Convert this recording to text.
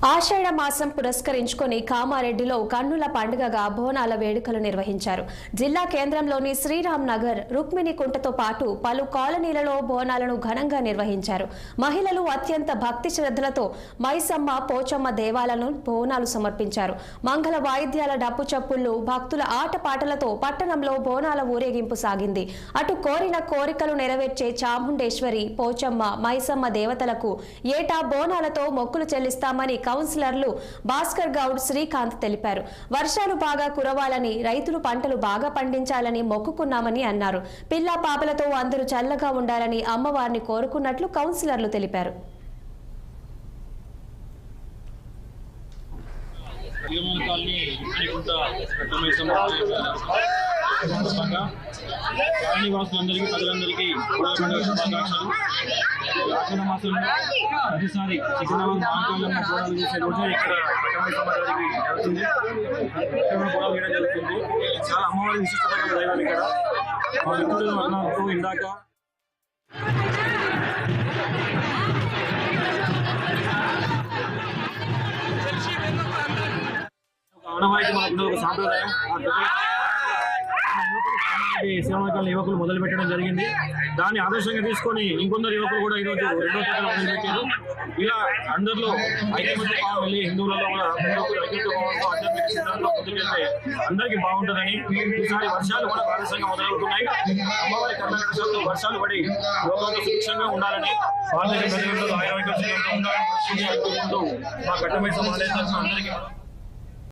ఆషాఢ మాసం పురస్కరించుకొని కామారెడ్డిలో కన్నుల పండుగగా బోనాల వేడుకలు నిర్వహించారు. జిల్లా కేంద్రంలోని శ్రీరామ్ నగర్, రుక్మిణి కుంటతో పాటు పలు కాలనీలలో బోనాలను ఘనంగా నిర్వహించారు. మహిళలు అత్యంత భక్తి శ్రద్ధలతో మైసమ్మ, పోచమ్మ దేవాలను బోనాలు సమర్పించారు. మంగళ వాయిద్యాల డప్పు చప్పుళ్లు, భక్తుల ఆటపాటలతో పట్టణంలో బోనాల ఊరేగింపు సాగింది. అటు కోరిన కోరికలు నెరవేర్చే చాముండేశ్వరి, పోచమ్మ, మైసమ్మ దేవతలకు ఏటా బోనాలతో మొక్కులు చెల్లిస్తామని కౌన్సిలర్లు భాస్కర్ గౌడ్, శ్రీకాంత్ తెలిపారు. వర్షాలు బాగా కురవాలని, రైతులు పంటలు బాగా పండించాలని మొక్కుకున్నామని అన్నారు. పిల్లా పాపలతో అందరూ చల్లగా ఉండాలని అమ్మవారిని కోరుకున్నట్లు కౌన్సిలర్లు తెలిపారు. వాసులందరికీ ప్రజలందరికీ శుభాకాంక్షలు. ఆషాఢ మాసంలో ప్రతిసారి సికింద్రాబాద్ మహాకాలంలో గోడలు చేసే రోజు ఇక్కడ జరుగుతుంది. గోడలు వేయడం జరుగుతుంది. చాలా అమ్మవారి విశిష్టత దైవం ఇక్కడ. మా మిత్రులు అన్నారు ఇందాక ఆనవాయితీ మనకు ఒక సాంప్రదాయం. సేవాకాల యువకులు మొదలు పెట్టడం జరిగింది. దాన్ని ఆదర్శంగా తీసుకొని ఇంకొందరు యువకులు కూడా ఈరోజు 2వ తేదీన మొదలుపెట్టారు. ఇలా అందరిలో ఐక్యమత్య భావం వెళ్ళి హిందువులలో కూడా ముందుకెళ్తే అందరికీ బాగుంటుందని, ఈసారి వర్షాలు కూడా ఆలస్యంగా మొదలవుతున్నాయి. అమ్మవారి కర్ణాటక వర్షాలు పడి లోకంలో సుభిక్షంగా ఉండాలని, ఆరోగ్యంతో ఉండాలని మా కట్టమైసమ్మ అందరికీ